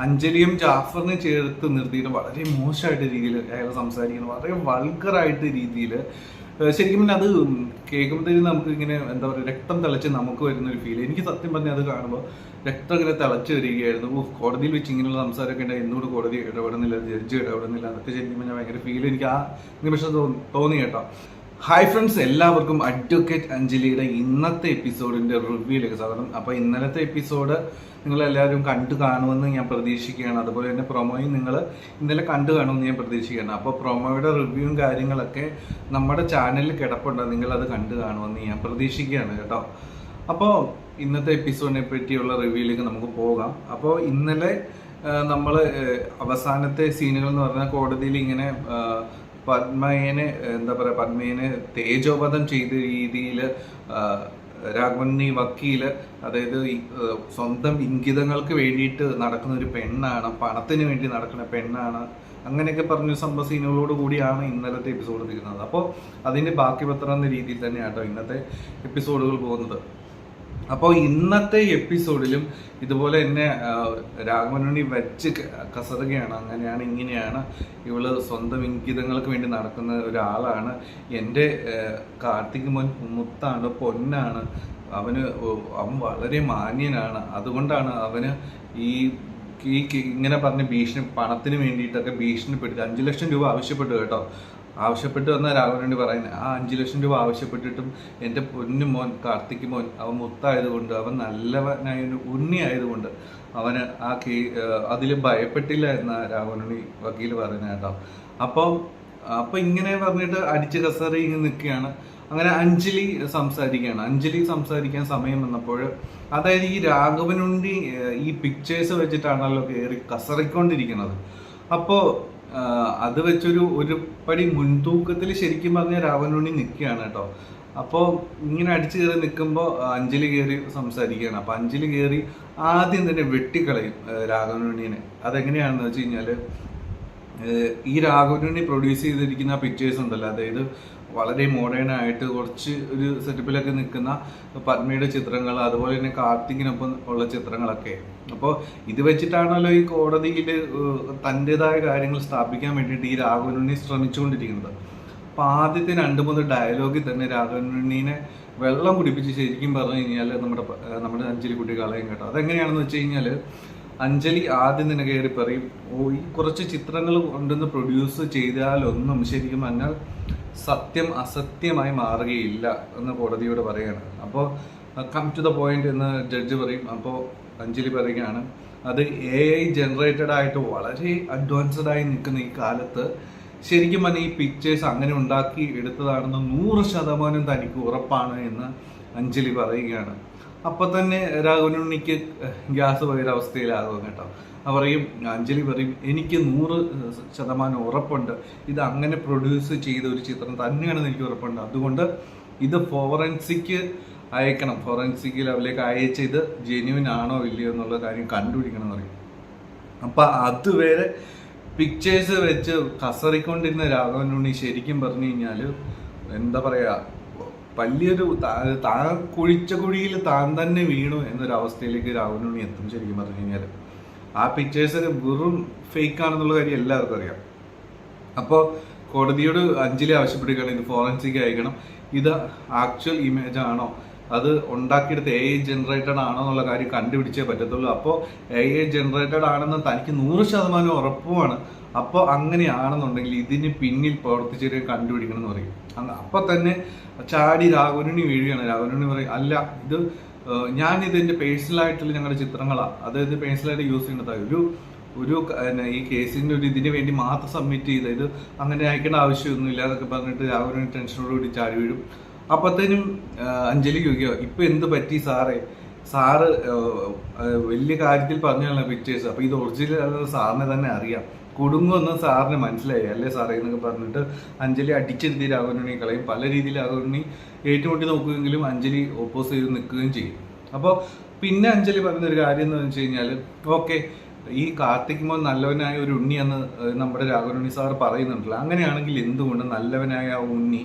അഞ്ജലിയും ജാഫറിനെ ചേർത്ത് നിർത്തിയിട്ട് വളരെ മോശമായിട്ട് രീതിയിൽ അയാൾ സംസാരിക്കുന്നത്, വളരെ വൾഗറായിട്ട് രീതിയിൽ. ശരിക്കും പറഞ്ഞാൽ അത് കേൾക്കുമ്പോഴത്തേക്കും നമുക്ക് ഇങ്ങനെ എന്താ പറയുക, രക്തം തിളച്ച് നമുക്ക് വരുന്ന ഒരു ഫീൽ. എനിക്ക് സത്യം പറഞ്ഞാൽ അത് കാണുമ്പോൾ രക്തം ഇങ്ങനെ തിളച്ച് വരികയായിരുന്നു. കോടതിയിൽ വെച്ച് ഇങ്ങനെയുള്ള സംസാരമൊക്കെ ഉണ്ടായി, എന്നോട് കോടതി ഇടപെടുന്നില്ല, ജഡ്ജി ഇടപെടുന്നില്ല, അതൊക്കെ ശരിക്കും പറഞ്ഞാൽ ഭയങ്കര ഫീൽ എനിക്ക് ആ നിമിഷം തോന്നി കേട്ടോ. ഹായ് ഫ്രണ്ട്സ്, എല്ലാവർക്കും അഡ്വക്കേറ്റ് അഞ്ജലിയുടെ ഇന്നത്തെ എപ്പിസോഡിന്റെ റിവ്യൂയിലേക്ക് സ്വാഗതം. അപ്പോൾ ഇന്നലത്തെ എപ്പിസോഡ് നിങ്ങളെല്ലാവരും കണ്ടു കാണുമെന്ന് ഞാൻ പ്രതീക്ഷിക്കുകയാണ്. അതുപോലെ തന്നെ പ്രൊമോയും നിങ്ങൾ ഇന്നലെ കണ്ടു കാണുമെന്ന് ഞാൻ പ്രതീക്ഷിക്കുകയാണ്. അപ്പോൾ പ്രൊമോയുടെ റിവ്യൂവും കാര്യങ്ങളൊക്കെ നമ്മുടെ ചാനലിൽ കിടപ്പുണ്ട്, നിങ്ങളത് കണ്ടു കാണുമെന്ന് ഞാൻ പ്രതീക്ഷിക്കുകയാണ് കേട്ടോ. അപ്പോൾ ഇന്നത്തെ എപ്പിസോഡിനെ പറ്റിയുള്ള റിവ്യൂയിലേക്ക് നമുക്ക് പോകാം. അപ്പോൾ ഇന്നലെ നമ്മൾ അവസാനത്തെ സീനുകൾ എന്ന് പറഞ്ഞാൽ കോടതിയിൽ ഇങ്ങനെ പത്മയെ തേജോവധം ചെയ്ത രീതിയിൽ രാഘവണ്ണി വക്കീല്, അതായത് സ്വന്തം ഇംഗിതങ്ങൾക്ക് വേണ്ടിയിട്ട് നടക്കുന്ന ഒരു പെണ്ണാണ്, പണത്തിന് വേണ്ടി നടക്കുന്ന പെണ്ണാണ്, അങ്ങനെയൊക്കെ പറഞ്ഞ സംഭവ സീനുകളോട് കൂടിയാണ് ഇന്നലത്തെ എപ്പിസോഡ് തീരുന്നത്. അപ്പോൾ അതിൻ്റെ ബാക്കി പത്രം എന്ന രീതിയിൽ തന്നെയാട്ടോ ഇന്നത്തെ എപ്പിസോഡുകൾ പോകുന്നത്. അപ്പോൾ ഇന്നത്തെ എപ്പിസോഡിലും ഇതുപോലെ തന്നെ രാഘവനുണ്ണി വെച്ച് കസറുകയാണ്. അങ്ങനെയാണ് ഇങ്ങനെയാണ്, ഇവള് സ്വന്തം ഇംഗിതങ്ങൾക്ക് വേണ്ടി നടക്കുന്ന ഒരാളാണ്, എൻ്റെ കാർത്തിക് മോൻ മുത്താണ്, പൊന്നാണ്, അവൻ വളരെ മാന്യനാണ്, അതുകൊണ്ടാണ് അവന് ഈ ഇങ്ങനെ പറഞ്ഞ് പണത്തിന് വേണ്ടിയിട്ടൊക്കെ ഭീഷണിപ്പെടുത്തി 5 ലക്ഷം രൂപ ആവശ്യപ്പെട്ടു കേട്ടോ. ആവശ്യപ്പെട്ട് വന്ന രാഘവനുണ്ണി പറയുന്നത്, ആ 5 ലക്ഷം രൂപ ആവശ്യപ്പെട്ടിട്ടും എൻ്റെ പൊന്നു മോൻ കാർത്തിക് മോൻ അവൻ മുത്തായതുകൊണ്ട്, അവൻ നല്ലവനായ ഉണ്ണി ആയതുകൊണ്ട് അവന് അതിൽ ഭയപ്പെട്ടില്ല എന്ന രാഘവനുണ്ണി വക്കീൽ പറയുന്നത് കേട്ടോ. അപ്പോൾ ഇങ്ങനെ പറഞ്ഞിട്ട് അടിച്ച് കസറി ഇങ്ങനെ നിൽക്കുകയാണ്. അങ്ങനെ അഞ്ജലി സംസാരിക്കാൻ സമയം വന്നപ്പോൾ, അതായത് ഈ രാഘവനുണ്ണി ഈ പിക്ചേഴ്സ് വെച്ചിട്ടാണല്ലോ കയറി കസറിക്കൊണ്ടിരിക്കുന്നത്. അപ്പോൾ അത് വെച്ചൊരു പടി മുൻതൂക്കത്തിൽ ശരിക്കും പറഞ്ഞ രാഘവനുണ്ണി നിൽക്കുകയാണ് കേട്ടോ. അപ്പോൾ ഇങ്ങനെ അടിച്ചു കയറി നിൽക്കുമ്പോൾ അഞ്ജലി കയറി സംസാരിക്കുകയാണ്. അപ്പോൾ അഞ്ജലി കയറി ആദ്യം തന്നെ വെട്ടിക്കളയും രാഘവനുണ്ണിനെ. അതെങ്ങനെയാണെന്ന് വെച്ച് കഴിഞ്ഞാൽ, ഈ രാഘവനുണ്ണി പ്രൊഡ്യൂസ് ചെയ്തിരിക്കുന്ന പിക്ചേഴ്സ് ഉണ്ടല്ലോ, അതായത് വളരെ മോഡേൺ ആയിട്ട് കുറച്ച് ഒരു സെറ്റപ്പിലൊക്കെ നിൽക്കുന്ന പത്മയുടെ ചിത്രങ്ങൾ, അതുപോലെ തന്നെ കാർത്തികിനൊപ്പം ഉള്ള ചിത്രങ്ങളൊക്കെ. അപ്പോൾ ഇത് വെച്ചിട്ടാണല്ലോ ഈ കോടതിയിൽ തൻ്റെതായ കാര്യങ്ങൾ സ്ഥാപിക്കാൻ വേണ്ടിയിട്ട് ഈ രാഘവനുണ്ണി ശ്രമിച്ചുകൊണ്ടിരിക്കുന്നത്. അപ്പോൾ ആദ്യത്തെ 2-3 ഡയലോഗിൽ തന്നെ രാഘവനുണ്ണീനെ വെള്ളം കുടിപ്പിച്ച് ശരിക്കും പറഞ്ഞു കഴിഞ്ഞാൽ നമ്മുടെ അഞ്ജലി കുട്ടി കളയും കേട്ടോ. അതെങ്ങനെയാണെന്ന് വെച്ച് കഴിഞ്ഞാൽ, അഞ്ജലി ആദ്യം തന്നെ കയറി പറയും, ഈ കുറച്ച് ചിത്രങ്ങൾ കൊണ്ടുവന്ന് പ്രൊഡ്യൂസ് ചെയ്താലൊന്നും ശരിക്കും പറഞ്ഞാൽ സത്യം അസത്യമായി മാറുകയില്ല എന്ന് കോടതിയോട് പറയുകയാണ്. അപ്പോൾ കം ടു ദ പോയിന്റ് എന്ന് ജഡ്ജ് പറയും. അപ്പോൾ അഞ്ജലി പറയുകയാണ്, അത് AI ജനറേറ്റഡ് ആയിട്ട് വളരെ അഡ്വാൻസ്ഡ് ആയി നിൽക്കുന്ന ഈ കാലത്ത് ശരിക്കും പറഞ്ഞാൽ ഈ പിക്ചേഴ്സ് അങ്ങനെ ഉണ്ടാക്കി എടുത്തതാണെന്ന് 100% തനിക്ക് ഉറപ്പാണ് എന്ന് അഞ്ജലി പറയുകയാണ്. അപ്പൊ തന്നെ രാഘവനുണ്ണിക്ക് ഗ്യാസ് പോയ അവസ്ഥയിലാകും കേട്ടോ. അഞ്ജലി പറയും, എനിക്ക് 100% ഉറപ്പുണ്ട്, ഇത് അങ്ങനെ പ്രൊഡ്യൂസ് ചെയ്ത ഒരു ചിത്രം തന്നെയാണെന്ന് എനിക്ക് ഉറപ്പുണ്ട്, അതുകൊണ്ട് ഇത് ഫോറൻസിക് അയക്കണം, ഫോറൻസിക് ലെവലിലേക്ക് അയച്ച് ഇത് ജെന്യുവൻ ആണോ ഇല്ലയോ എന്നുള്ള കാര്യം കണ്ടുപിടിക്കണം എന്ന് പറയും. അപ്പൊ അതുവരെ പിക്ചേഴ്സ് വെച്ച് കസറിക്കൊണ്ടിരുന്ന രാഘവനുണ്ണി ശരിക്കും പറഞ്ഞു കഴിഞ്ഞാൽ എന്താ പറയാ, വലിയൊരു താൻ കുഴിച്ച കുഴിയിൽ താൻ തന്നെ വീണു എന്നൊരവസ്ഥയിലേക്ക് രാഘവനുണ്ണി എത്തും. ശരിക്കും പറഞ്ഞു കഴിഞ്ഞാൽ ആ പിക്ചേഴ്സ് വെറും ഫേക്ക് ആണെന്നുള്ള കാര്യം എല്ലാവർക്കും അറിയാം. അപ്പോൾ കോടതിയോട് അഞ്ജലി ആവശ്യപ്പെടുകയാണ്, ഇത് ഫോറൻസിക് അയക്കണം, ഇത് ആക്ച്വൽ ഇമേജ് ആണോ, അത് ഉണ്ടാക്കിയെടുത്ത് AI ജനറേറ്റഡ് ആണോ എന്നുള്ള കാര്യം കണ്ടുപിടിച്ചേ പറ്റത്തുള്ളൂ. അപ്പോൾ AI ജനറേറ്റഡ് ആണെന്ന് തനിക്ക് 100% ഉറപ്പുമാണ്. അപ്പോൾ അങ്ങനെയാണെന്നുണ്ടെങ്കിൽ ഇതിന് പിന്നിൽ പ്രവർത്തിച്ചവരെ കണ്ടുപിടിക്കണം എന്ന് പറയും. അപ്പോൾ തന്നെ ചാടി രാഘവനുണ്ണി വീഴുകയാണ്. രാഘവനുണ്ണി പറയും, അല്ല, ഇത് ഞാനിതെൻ്റെ പേഴ്സണലായിട്ടുള്ള ഞങ്ങളുടെ ചിത്രങ്ങളാണ്, അതായത് പേഴ്സണലായിട്ട് യൂസ് ചെയ്യുന്നത് ഒരു ഈ കേസിൻ്റെ ഇതിന് വേണ്ടി മാത്രം സബ്മിറ്റ് ചെയ്ത, ഇത് അങ്ങനെ അയക്കേണ്ട ആവശ്യമൊന്നുമില്ല എന്നൊക്കെ പറഞ്ഞിട്ട് രാഘവനുണ്ണി ടെൻഷനോടുകൂടി ചാടി വീഴും. അപ്പത്തേനും അഞ്ജലി ചോദിക്കുക, ഇപ്പൊ എന്ത് പറ്റി സാറ് വലിയ കാര്യത്തിൽ പറഞ്ഞാണല്ലോ പിക്ചേഴ്സ്, അപ്പൊ ഇത് ഒറിജിനൽ സാറിനെ തന്നെ അറിയാം, കുടുങ്ങുമെന്ന് സാറിന് മനസ്സിലായി അല്ലേ സാറേ എന്നൊക്കെ പറഞ്ഞിട്ട് അഞ്ജലി അടിച്ചെടുത്തി രാഘവനുണ്ണി കളയും. പല രീതിയിൽ രാഘവനുണ്ണി ഏറ്റുമുട്ടി നോക്കുമെങ്കിലും അഞ്ജലി ഓപ്പോസ് ചെയ്ത് നിൽക്കുകയും ചെയ്യും. അപ്പോൾ പിന്നെ അഞ്ജലി പറയുന്നൊരു കാര്യം എന്ന് വെച്ച് കഴിഞ്ഞാൽ, ഓക്കെ, ഈ കാർത്തിക് മോൻ നല്ലവനായ ഒരു ഉണ്ണിയെന്ന് നമ്മുടെ രാഘവനുണ്ണി സാർ പറയുന്നുണ്ടല്ലോ, അങ്ങനെയാണെങ്കിൽ എന്തുകൊണ്ട് നല്ലവനായ ഉണ്ണി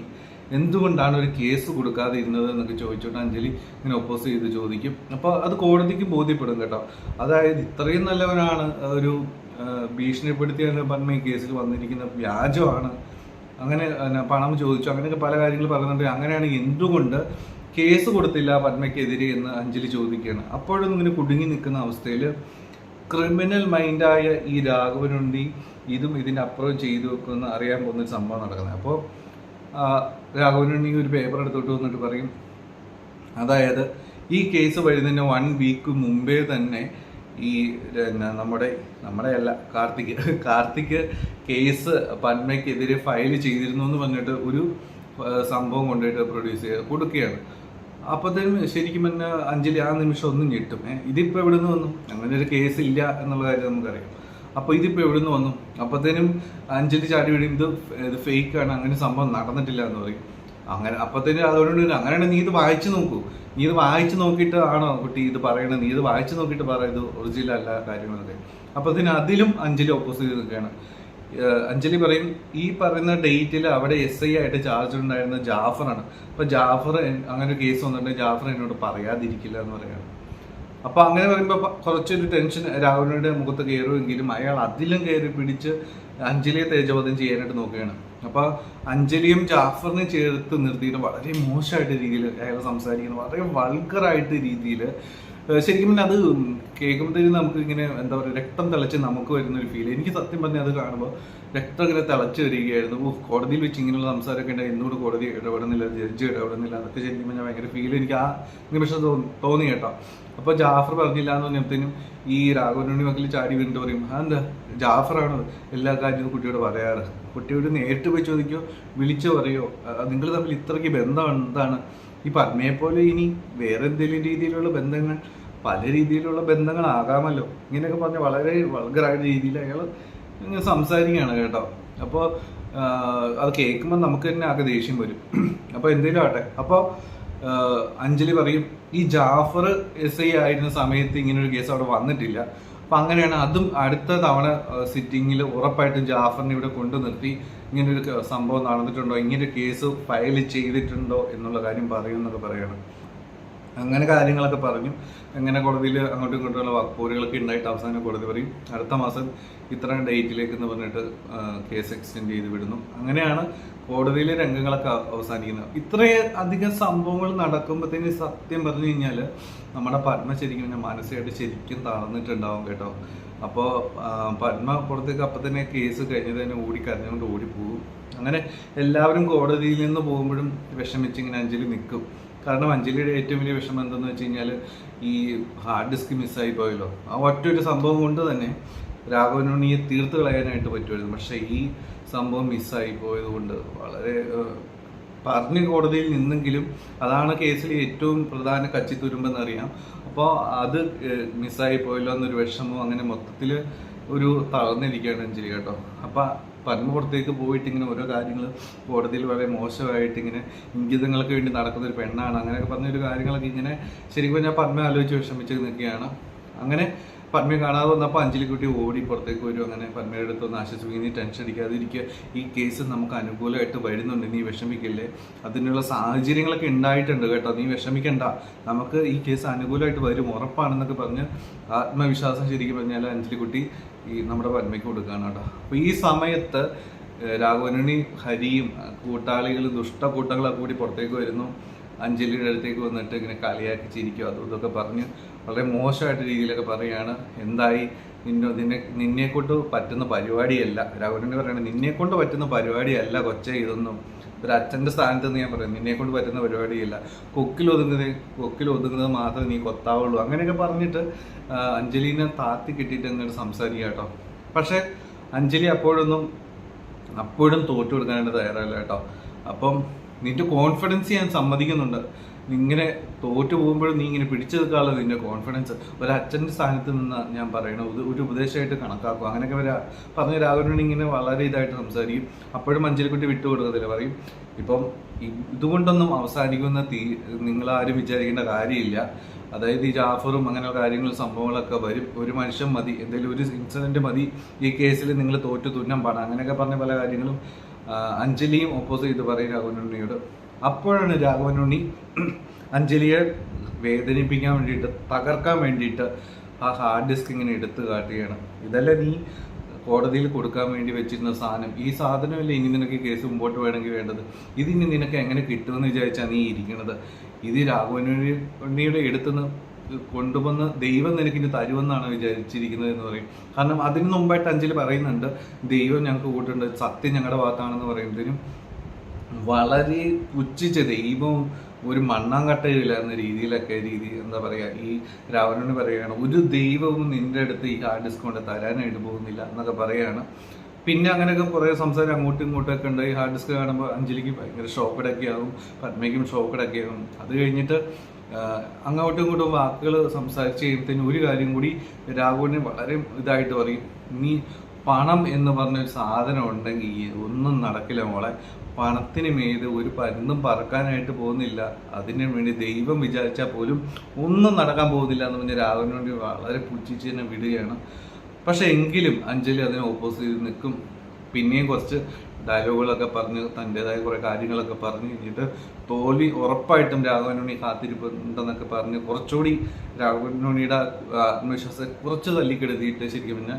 എന്തുകൊണ്ടാണ് ഒരു കേസ് കൊടുക്കാതെ ഇരുന്നത് എന്നൊക്കെ ചോദിച്ചുകൊണ്ട് അഞ്ജലി ഇങ്ങനെ ഒപ്പോസ് ചെയ്ത് ചോദിക്കും. അപ്പോൾ അത് കോടതിക്ക് ബോധ്യപ്പെടും കേട്ടോ. അതായത് ഇത്രയും നല്ലവനാണ്, ഒരു ഭീഷണിപ്പെടുത്തിയാണ് പത്മ ഈ കേസിൽ വന്നിരിക്കുന്ന, വ്യാജമാണ്, അങ്ങനെ പണം ചോദിച്ചു, അങ്ങനെയൊക്കെ പല കാര്യങ്ങൾ പറയുന്നുണ്ട്. അങ്ങനെയാണ് എന്തുകൊണ്ട് കേസ് കൊടുത്തില്ല പത്മയ്ക്കെതിരെ എന്ന് അഞ്ജലി ചോദിക്കുകയാണ്. അപ്പോഴും ഇങ്ങനെ കുടുങ്ങി നിൽക്കുന്ന അവസ്ഥയിൽ ക്രിമിനൽ മൈൻഡായ ഈ രാഘവനുണ്ടി ഇതും ഇതിൻ്റെ അപ്പുറം ചെയ്തു വെക്കുമെന്ന് അറിയാൻ പോകുന്നൊരു സംഭവം നടക്കുന്നത്. അപ്പോൾ രാഘവനുണ്ടി ഒരു പേപ്പർ എടുത്തോട്ട് വന്നിട്ട് പറയും, അതായത് ഈ കേസ് വരുന്നതിന് 1 വീക്ക് മുമ്പേ തന്നെ ഈ നമ്മുടെ അല്ല കാർത്തിക് കേസ് പത്മയ്ക്കെതിരെ ഫയൽ ചെയ്തിരുന്നു എന്ന് പറഞ്ഞിട്ട് ഒരു സംഭവം കൊണ്ടുപോയിട്ട് പ്രൊഡ്യൂസ് ചെയ്ത് കൊടുക്കുകയാണ്. അപ്പോഴത്തേനും ശരിക്കും തന്നെ അഞ്ജലി ആ നിമിഷം ഒന്നും ഞെട്ടും. ഇതിപ്പോൾ എവിടെ നിന്ന് വന്നു, അങ്ങനെ ഒരു കേസ് ഇല്ല എന്നുള്ള കാര്യം നമുക്കറിയാം. അപ്പോൾ ഇതിപ്പോൾ എവിടെ നിന്ന് വന്നു? അപ്പോഴത്തേനും അഞ്ജലി ചാടി വീഴും, ഇത് ഫേക്കാണ്, അങ്ങനെ സംഭവം നടന്നിട്ടില്ല എന്ന് പറയും. അങ്ങനെ അപ്പോഴത്തേനും അതുകൊണ്ട് അങ്ങനെയാണ് നീ ഇത് വായിച്ചു നോക്കൂ, നീ ഇത് വായിച്ചു നോക്കിയിട്ട് ആണോ കുട്ടി ഇത് പറയണത്, നീ ഇത് വായിച്ചു നോക്കിയിട്ട് പറ ഇത് ഒറിജിനൽ അല്ല കാര്യങ്ങളൊക്കെ. അപ്പോഴത്തേനും അതിലും അഞ്ജലി ഓപ്പോസ് ചെയ്ത് നിൽക്കുകയാണ്. അഞ്ജലി പറയും, ഈ പറയുന്ന ഡേറ്റിൽ അവിടെ SI ആയിട്ട് ചാർജ് ഉണ്ടായിരുന്ന ജാഫറാണ്. അപ്പോൾ ജാഫർ അങ്ങനെ ഒരു കേസ് വന്നിട്ടുണ്ടെങ്കിൽ ജാഫർ എന്നോട് പറയാതിരിക്കില്ല എന്ന് പറയുകയാണ്. അപ്പോൾ അങ്ങനെ പറയുമ്പോൾ കുറച്ചൊരു ടെൻഷൻ രാഹുലിൻ്റെ മുഖത്ത് കയറുമെങ്കിലും അയാൾ അതിലും കയറി പിടിച്ച് അഞ്ജലിയെ തേജോവധം ചെയ്യാനായിട്ട് നോക്കുകയാണ്. അപ്പോൾ അഞ്ജലിയും ജാഫറിനെ ചേർത്ത് നിർത്തിയിട്ട് വളരെ മോശമായിട്ട് രീതിയിൽ അയാൾ സംസാരിക്കുന്നത്, വളരെ വൾഗറായിട്ട് രീതിയിൽ. ശരിക്കും പിന്നെ അത് കേൾക്കുമ്പോഴത്തേക്കും നമുക്ക് ഇങ്ങനെ എന്താ പറയുക, രക്തം തിളച്ച് നമുക്ക് വരുന്നൊരു ഫീൽ. എനിക്ക് സത്യം പറഞ്ഞാൽ അത് കാണുമ്പോൾ രക്തം ഇങ്ങനെ തിളച്ച് വരികയായിരുന്നു. കോടതിയിൽ വെച്ച് ഇങ്ങനെയുള്ള സംസാരമൊക്കെ ഉണ്ടായി, എന്തുകൊണ്ട് കോടതി ഇടപെടുന്നില്ല, ജഡ്ജ് ഇടപെടുന്നില്ല, അതൊക്കെ ശരിക്കും പറഞ്ഞാൽ ഭയങ്കര ഫീൽ എനിക്ക് ആ നിമിഷം തോന്നി കേട്ടോ. അപ്പോൾ ജാഫർ പറഞ്ഞില്ല എന്ന് പറഞ്ഞപ്പോഴത്തേനും ഈ രാഘവനുണ്ണി മക്കളിൽ ചാടി വീണ്ടും പറയും, അതെന്താ ജാഫറാണ് എല്ലാ കാര്യവും കുട്ടിയോട് പറയാറ്, കുട്ടിയോട് നേരിട്ട് പോയി ചോദിക്കോ, വിളിച്ചോ പറയോ, നിങ്ങൾ തമ്മിൽ ഇത്രയ്ക്ക് ബന്ധം എന്താണ്? ഈ പത്മയെ പോലെ ഇനി വേറെ എന്തെങ്കിലും രീതിയിലുള്ള ബന്ധങ്ങൾ, പല രീതിയിലുള്ള ബന്ധങ്ങളാകാമല്ലോ, ഇങ്ങനെയൊക്കെ പറഞ്ഞ് വളരെ വൾഗറായ രീതിയിൽ അയാൾ ഇങ്ങനെ സംസാരിക്കുകയാണ് കേട്ടോ. അപ്പോൾ അത് കേൾക്കുമ്പോൾ നമുക്ക് തന്നെ ആകെ ദേഷ്യം വരും. അപ്പോൾ എന്തെങ്കിലും ആട്ടെ. അപ്പോൾ അഞ്ജലി പറയും, ഈ ജാഫർ SI ആയിരുന്ന സമയത്ത് ഇങ്ങനൊരു കേസ് അവിടെ വന്നിട്ടില്ല. അപ്പം അങ്ങനെയാണ് അതും അടുത്ത തവണ സിറ്റിങ്ങിൽ ഉറപ്പായിട്ടും ജാഫറിനെ ഇവിടെ കൊണ്ടു നിർത്തി ഇങ്ങനൊരു സംഭവം നടന്നിട്ടുണ്ടോ, ഇങ്ങനൊരു കേസ് ഫയൽ ചെയ്തിട്ടുണ്ടോ എന്നുള്ള കാര്യം പറയുമെന്നൊക്കെ പറയണം. അങ്ങനെ കാര്യങ്ങളൊക്കെ പറഞ്ഞു. അങ്ങനെ കോടതിയിൽ അങ്ങോട്ടും ഇങ്ങോട്ടുള്ള വാക്പോരുകളൊക്കെ ഉണ്ടായിട്ട് അവസാനം കോടതി പറയും അടുത്ത മാസം ഇത്ര ഡേറ്റിലേക്ക് എന്ന് പറഞ്ഞിട്ട് കേസ് എക്സ്റ്റെൻഡ് ചെയ്ത് വിടുന്നു. അങ്ങനെയാണ് കോടതിയിലെ രംഗങ്ങളൊക്കെ അവസാനിക്കുന്നത്. ഇത്രയും അധികം സംഭവങ്ങൾ നടക്കുമ്പോഴത്തേന് സത്യം പറഞ്ഞു കഴിഞ്ഞാൽ നമ്മുടെ പത്മ ശരിക്കും പിന്നെ മാനസികമായിട്ട് ശരിക്കും തളർന്നിട്ടുണ്ടാവും കേട്ടോ. അപ്പോൾ പത്മ പുറത്തേക്ക് അപ്പം തന്നെ കേസ് കഴിഞ്ഞത് തന്നെ കരഞ്ഞുകൊണ്ട് ഓടിപ്പോകും. അങ്ങനെ എല്ലാവരും കോടതിയിൽ നിന്ന് പോകുമ്പോഴും വിഷമിച്ചിങ്ങനെ അഞ്ജലി നിൽക്കും. കാരണം അഞ്ജലിയുടെ ഏറ്റവും വലിയ വിഷമം എന്തെന്ന് വെച്ച് കഴിഞ്ഞാൽ ഈ ഹാർഡ് ഡിസ്ക് മിസ്സായി പോയല്ലോ. ആ ഒറ്റൊരു സംഭവം കൊണ്ട് തന്നെ രാഘവനുണ്ണിയെ തീർത്ത് കളയാനായിട്ട് പറ്റുമായിരുന്നു. പക്ഷേ ഈ സംഭവം മിസ്സായി പോയത് കൊണ്ട് വളരെ പറഞ്ഞ് കോടതിയിൽ നിന്നെങ്കിലും അതാണ് കേസിൽ ഏറ്റവും പ്രധാന കച്ചിത്തുരുമ്പെന്നറിയാം. അപ്പോൾ അത് മിസ്സായി പോയല്ലോ എന്നൊരു വിഷമവും അങ്ങനെ മൊത്തത്തിൽ ഒരു തളർന്നിരിക്കുകയാണ് അഞ്ജലി കേട്ടോ. അപ്പം പത്മ പുറത്തേക്ക് പോയിട്ട് ഇങ്ങനെ ഓരോ കാര്യങ്ങൾ കോടതിയിൽ വളരെ മോശമായിട്ട് ഇങ്ങനെ ഇംഗിതങ്ങൾക്ക് വേണ്ടി നടക്കുന്ന ഒരു പെണ്ണാണ്, അങ്ങനെയൊക്കെ പറഞ്ഞൊരു കാര്യങ്ങളൊക്കെ ഇങ്ങനെ ശരിക്കും ഞാൻ പത്മ ആലോചിച്ച് വിഷമിച്ച് നിൽക്കുകയാണ്. അങ്ങനെ പത്മയെ കാണാതെ വന്നപ്പോൾ അഞ്ജലിക്കുട്ടി ഓടി പുറത്തേക്ക് വരും. അങ്ങനെ പത്മയുടെ അടുത്തൊന്ന് ആശ്വസിപ്പിക്കും, നീ ടെൻഷൻ അടിക്കാതിരിക്കുക, ഈ കേസ് നമുക്ക് അനുകൂലമായിട്ട് വരുന്നുണ്ട്, നീ വിഷമിക്കില്ലേ, അതിനുള്ള സാഹചര്യങ്ങളൊക്കെ ഉണ്ടായിട്ടുണ്ട് കേട്ടോ, നീ വിഷമിക്കണ്ട, നമുക്ക് ഈ കേസ് അനുകൂലമായിട്ട് വരും ഉറപ്പാണെന്നൊക്കെ പറഞ്ഞ് ആത്മവിശ്വാസം ശരിക്കും പറഞ്ഞാൽ അഞ്ജലിക്കുട്ടി ഈ നമ്മുടെ പത്മയ്ക്ക് കൊടുക്കുകയാണ് കേട്ടോ. അപ്പോൾ ഈ സമയത്ത് രാഘവനുണ്ണി ഹരിയും കൂട്ടാളികളും ദുഷ്ടക്കൂട്ടങ്ങളൊക്കെ കൂടി പുറത്തേക്ക് വരുന്നു. അഞ്ജലിയുടെ അടുത്തേക്ക് വന്നിട്ട് ഇങ്ങനെ കളിയാക്കി ചിരിക്കും, അതും ഇതൊക്കെ പറഞ്ഞ് വളരെ മോശമായിട്ട് രീതിയിലൊക്കെ പറയുകയാണ്. എന്തായി നിന്നെക്കൊണ്ട് പറ്റുന്ന പരിപാടിയല്ല, രാഘവനുണ്ണി പറയുന്നത് നിന്നെക്കൊണ്ട് പറ്റുന്ന പരിപാടിയല്ല കൊച്ചേ ഇതൊന്നും, ഒരു അച്ഛൻ്റെ സ്ഥാനത്ത് നിന്ന് ഞാൻ പറയും, നിന്നെക്കൊണ്ട് പറ്റുന്ന പരിപാടിയല്ല, കൊക്കിലൊതുങ്ങുന്നത് മാത്രമേ നീ കൊത്താവുള്ളൂ, അങ്ങനെയൊക്കെ പറഞ്ഞിട്ട് അഞ്ജലിനെ താത്തി കിട്ടിയിട്ട് അങ്ങോട്ട് സംസാരിക്കുക കേട്ടോ. പക്ഷേ അഞ്ജലി അപ്പോഴും തോറ്റു കൊടുക്കാനായിട്ട് തയ്യാറല്ല കേട്ടോ. അപ്പം നിന്റെ കോൺഫിഡൻസ് ഞാൻ സമ്മതിക്കുന്നുണ്ട്, ഇങ്ങനെ തോറ്റു പോകുമ്പോഴും നീ ഇങ്ങനെ പിടിച്ചു നിൽക്കാനുള്ള നിന്റെ കോൺഫിഡൻസ് ഒരു അച്ഛൻ്റെ സ്ഥാനത്ത് നിന്ന് ഞാൻ പറയണം, ഒരു ഉപദേശമായിട്ട് കണക്കാക്കും, അങ്ങനെയൊക്കെ പറഞ്ഞ രാഘവനുണ്ണി ഇങ്ങനെ വളരെ ഇതായിട്ട് സംസാരിക്കും. അപ്പോഴും അഞ്ജലിക്കുട്ടി വിട്ടുകൊടുക്കത്തില്ല, പറയും ഇപ്പം ഇതുകൊണ്ടൊന്നും അവസാനിക്കുന്ന നിങ്ങളാരും വിചാരിക്കേണ്ട കാര്യമില്ല, അതായത് ഈ ജാഫറും അങ്ങനെയുള്ള കാര്യങ്ങളും സംഭവങ്ങളൊക്കെ വരും, ഒരു മനുഷ്യൻ മതി, എന്തെങ്കിലും ഒരു ഇൻസിഡൻറ്റ് മതി ഈ കേസിൽ നിങ്ങൾ തോറ്റു തുന്നം പാടാം, അങ്ങനെയൊക്കെ പറഞ്ഞ പല കാര്യങ്ങളും അഞ്ജലിയും ഓപ്പോസിറ്റ് ചെയ്ത് പറയും രാഘവനുണ്ണിയോട്. അപ്പോഴാണ് രാഘവനുണ്ണി അഞ്ജലിയെ വേദനിപ്പിക്കാൻ വേണ്ടിയിട്ട്, തകർക്കാൻ വേണ്ടിയിട്ട് ആ ഹാർഡ് ഡിസ്ക് ഇങ്ങനെ എടുത്ത് കാട്ടുകയാണ്. ഇതല്ല നീ കോടതിയിൽ കൊടുക്കാൻ വേണ്ടി വെച്ചിരുന്ന സാധനം, ഈ സാധനമല്ലേ ഇനി നിനക്ക് കേസ് മുമ്പോട്ട് വേണമെങ്കിൽ വേണ്ടത്, ഇതിനി നിനക്ക് എങ്ങനെ കിട്ടുമെന്ന് വിചാരിച്ചാൽ നീ ഇരിക്കണത്, ഇത് രാഘവനുണ്ണിയുടെ അടുത്തുനിന്ന് കൊണ്ടുവന്ന് ദൈവം നിനക്കിനി തരുമെന്നാണ് വിചാരിച്ചിരിക്കുന്നത് എന്ന് പറയും. കാരണം അതിന് മുമ്പായിട്ട് അഞ്ജലി പറയുന്നുണ്ട്, ദൈവം ഞങ്ങൾക്ക് കൂട്ടുണ്ട്, സത്യം ഞങ്ങളുടെ ഭാഗത്താണെന്ന് പറയുന്നതിനും വളരെ പുച്ഛിച്ച ദൈവവും ഒരു മണ്ണാങ്കട്ടയില്ല എന്ന രീതിയിലൊക്കെ എന്താ പറയുക, ഈ രാവണന് പറയുകയാണ് ഒരു ദൈവവും നിന്റെ അടുത്ത് ഈ ഹാർഡ് ഡിസ്ക് കൊണ്ട് തരാനായിട്ട് പോകുന്നില്ല എന്നൊക്കെ പറയുകയാണ്. പിന്നെ അങ്ങനെയൊക്കെ കുറേ സംസാരം അങ്ങോട്ടും ഇങ്ങോട്ടൊക്കെ ഉണ്ട്. ഈ ഹാർഡ് ഡിസ്ക് കാണുമ്പോൾ അഞ്ജലിക്ക് ഭയങ്കര ഷോക്കഡൊക്കെ ആകും, പത്മയ്ക്കും ഷോക്കഡൊക്കെ ആകും. അത് കഴിഞ്ഞിട്ട് അങ്ങോട്ടും ഇങ്ങോട്ടും വാക്കുകൾ സംസാരിച്ച് കഴിയുമ്പോഴത്തേനും ഒരു കാര്യം കൂടി രാഘവന് വളരെ ഇതായിട്ട് പറയും, നീ പണം എന്ന് പറഞ്ഞൊരു സാധനം ഉണ്ടെങ്കിൽ ഒന്നും നടക്കില്ല മോളെ, പണത്തിന് മീത് ഒരു പരുന്നും പറക്കാനായിട്ട് പോകുന്നില്ല, അതിനു വേണ്ടി ദൈവം വിചാരിച്ചാൽ പോലും ഒന്നും നടക്കാൻ പോകുന്നില്ല എന്ന് പറഞ്ഞ് രാഘവന് വേണ്ടി വളരെ പുച്ഛിച്ച് തന്നെ വിടുകയാണ്. പക്ഷെ എങ്കിലും അഞ്ജലി അതിനെ ഓപ്പോസിറ്റ് ചെയ്ത് നിൽക്കും. പിന്നെയും കുറച്ച് ഡയലോഗുകളൊക്കെ പറഞ്ഞ് തൻ്റെതായ കുറേ കാര്യങ്ങളൊക്കെ പറഞ്ഞ് കഴിഞ്ഞിട്ട് തോൽവി ഉറപ്പായിട്ടും രാഘവനുണ്ണി കാത്തിരിപ്പുണ്ടെന്നൊക്കെ പറഞ്ഞ് കുറച്ചുകൂടി രാഘവനുണ്ണിയുടെ ആത്മവിശ്വാസം കുറച്ച് തല്ലിക്കെടുത്തിയിട്ട് ശരിക്കും പിന്നെ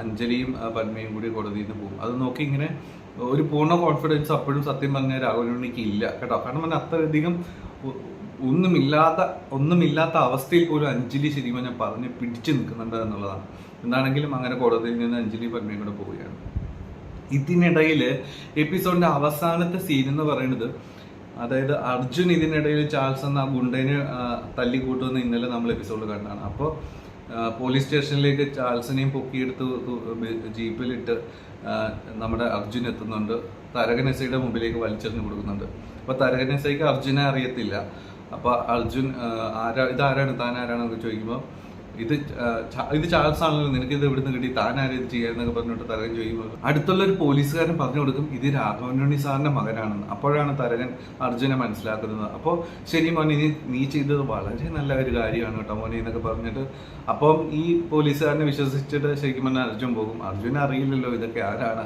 അഞ്ജലിയും പത്മയും കൂടി കോടതിയിൽ നിന്ന് പോകും. അത് നോക്കി ഇങ്ങനെ ഒരു പൂർണ്ണ കോൺഫിഡൻസ് അപ്പോഴും സത്യം പറഞ്ഞാൽ രാഘവനുണ്ണിക്ക് ഇല്ല കേട്ടോ. കാരണം പറഞ്ഞാൽ അത്രയധികം ഒന്നുമില്ലാത്ത അവസ്ഥയിൽ പോലും അഞ്ജലി ശരിക്കും ഞാൻ പറഞ്ഞ് പിടിച്ചു നിൽക്കുന്നുണ്ട് എന്നുള്ളതാണ്. എന്താണെങ്കിലും അങ്ങനെ കോടതിയിൽ നിന്ന് അഞ്ജലി പത്മയും കൂടെ പോവുകയാണ്. ഇതിനിടയിൽ എപ്പിസോഡിന്റെ അവസാനത്തെ സീൻ എന്ന് പറയുന്നത്, അതായത് അർജുൻ ഇതിനിടയിൽ ചാൾസ് എന്ന ആ ഗുണ്ടേനെ തല്ലിക്കൂട്ടുമെന്ന് ഇന്നലെ നമ്മൾ എപ്പിസോഡിൽ കണ്ടാണ്. അപ്പോൾ പോലീസ് സ്റ്റേഷനിലേക്ക് ചാൾസിനെയും പൊക്കിയെടുത്ത് ജീപ്പിലിട്ട് നമ്മുടെ അർജുൻ എത്തുന്നുണ്ട്. തരകൻ എസ് ഐയുടെ മുമ്പിലേക്ക് വലിച്ചെറിഞ്ഞ് കൊടുക്കുന്നുണ്ട്. അപ്പോൾ തരകൻ എസ് ഐക്ക് അർജുനെ അറിയത്തില്ല. അപ്പോൾ അർജുൻ ഇതാരാണ്, താൻ ആരാണെന്നൊക്കെ ചോദിക്കുമ്പോൾ ഇത് ചാൾസ് ആണല്ലോ, നിനക്ക് ഇത് ഇവിടുന്ന് കിട്ടി, താൻ ആരും ഇത് ചെയ്യാന്നൊക്കെ പറഞ്ഞിട്ട് തരകൻ ചോദിക്കുമ്പോൾ അടുത്തുള്ള ഒരു പോലീസുകാരൻ പറഞ്ഞു കൊടുക്കും ഇത് രാഘവനുണ്ണി സാറിന്റെ മകനാണെന്ന്. അപ്പോഴാണ് തരകൻ അർജുനെ മനസ്സിലാക്കുന്നത്. അപ്പോൾ ശരി മോനെ, നീ ചെയ്തത് വളരെ നല്ല ഒരു കാര്യമാണ് കേട്ടോ മോനെ എന്നൊക്കെ പറഞ്ഞിട്ട് അപ്പം ഈ പോലീസുകാരനെ വിശ്വസിച്ചിട്ട് ശരിക്കും പറഞ്ഞാൽ അർജുൻ പോകും. അർജുനെ അറിയില്ലല്ലോ ഇതൊക്കെ ആരാണ്,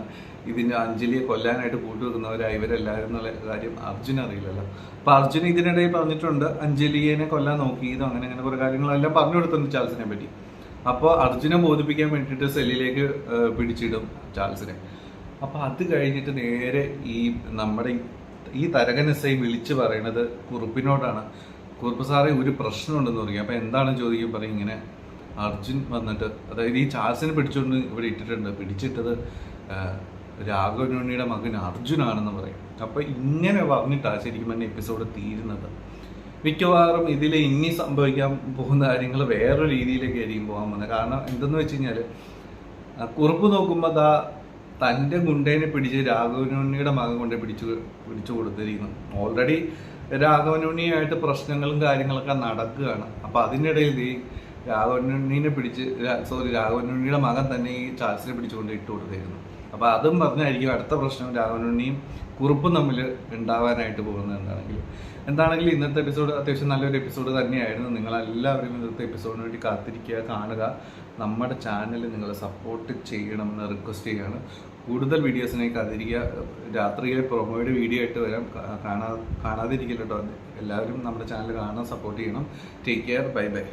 ഇതിന്റെ അഞ്ജലിയെ കൊല്ലാനായിട്ട് കൂട്ടുവെക്കുന്നവരാ ഇവരെല്ലാവരും എന്നുള്ള കാര്യം അർജുൻ അറിയില്ലല്ലോ. അപ്പൊ അർജുൻ ഇതിനിടയിൽ പറഞ്ഞിട്ടുണ്ട് അഞ്ജലിയെ കൊല്ലാൻ നോക്കിയതും അങ്ങനെ കുറെ കാര്യങ്ങളെല്ലാം പറഞ്ഞു കൊടുത്തിട്ടുണ്ട് ചാൾസിനെ പറ്റി. അപ്പോൾ അർജുനെ ബോധിപ്പിക്കാൻ വേണ്ടിയിട്ട് സെല്ലിലേക്ക് പിടിച്ചിടും ചാൾസിനെ. അപ്പൊ അത് കഴിഞ്ഞിട്ട് നേരെ നമ്മുടെ ഈ തരകൻ എസ് ഐ വിളിച്ച് പറയണത് കുറുപ്പിനോടാണ്. കുറുപ്പ് സാറേ ഒരു പ്രശ്നമുണ്ടെന്ന് പറയും. അപ്പൊ എന്താണ് ചോദിക്കും, പറയും ഇങ്ങനെ അർജുൻ വന്നിട്ട്, അതായത് ഈ ചാൾസിനെ പിടിച്ചുകൊണ്ട് ഇവിടെ ഇട്ടിട്ടുണ്ട്, പിടിച്ചിട്ടത് രാഘവനുണ്ണിയുടെ മകൻ അർജുനാണെന്ന് പറയും. അപ്പൊ ഇങ്ങനെ പറഞ്ഞിട്ടാണ് ശരിക്കും തന്നെ എപ്പിസോഡ് തീരുന്നത്. മിക്കവാറും ഇതിൽ ഇനി സംഭവിക്കാൻ പോകുന്ന കാര്യങ്ങൾ വേറൊരു രീതിയിലേക്ക് ആയിരിക്കും പോകാൻ പോകുന്നത്. കാരണം എന്തെന്ന് വെച്ച് കഴിഞ്ഞാൽ കുറുപ്പ് നോക്കുമ്പോൾ തൻ്റെ ഗുണ്ടേനെ പിടിച്ച് രാഘവനുണ്ണിയുടെ മകൻ കൊണ്ട് പിടിച്ചു കൊടുത്തിരിക്കുന്നു. ഓൾറെഡി രാഘവനുണ്ണിയായിട്ട് പ്രശ്നങ്ങളും കാര്യങ്ങളൊക്കെ നടക്കുകയാണ്. അപ്പൊ അതിനിടയിൽ ഈ രാഘവനുണ്ണിയുടെ മകൻ തന്നെ ഈ ചാൾസിനെ പിടിച്ചുകൊണ്ട് ഇട്ട് കൊടുത്തിരുന്നു. അപ്പൊ അതും പറഞ്ഞായിരിക്കും അടുത്ത പ്രശ്നം രാഘവനുണ്ണിയും കുറുപ്പും തമ്മിൽ ഉണ്ടാവാനായിട്ട് പോകുന്നത്. എന്താണെങ്കിലും ഇന്നത്തെ എപ്പിസോഡ് അത്യാവശ്യം നല്ലൊരു എപ്പിസോഡ് തന്നെയായിരുന്നു. നിങ്ങളെല്ലാവരും ഇന്നത്തെ എപ്പിസോഡിന് വേണ്ടി കാത്തിരിക്കുക, കാണുക. നമ്മുടെ ചാനൽ നിങ്ങൾ സപ്പോർട്ട് ചെയ്യണമെന്ന് റിക്വസ്റ്റ് ചെയ്യുകയാണ്. കൂടുതൽ വീഡിയോസിനായി കാത്തിരിക്കുക. രാത്രിയിലെ പ്രൊമോയുടെ വീഡിയോ ആയിട്ട് വരാം. കാണാതിരിക്കില്ല കേട്ടോ. എല്ലാവരും നമ്മുടെ ചാനൽ കാണാൻ സപ്പോർട്ട് ചെയ്യണം. Take care, bye bye.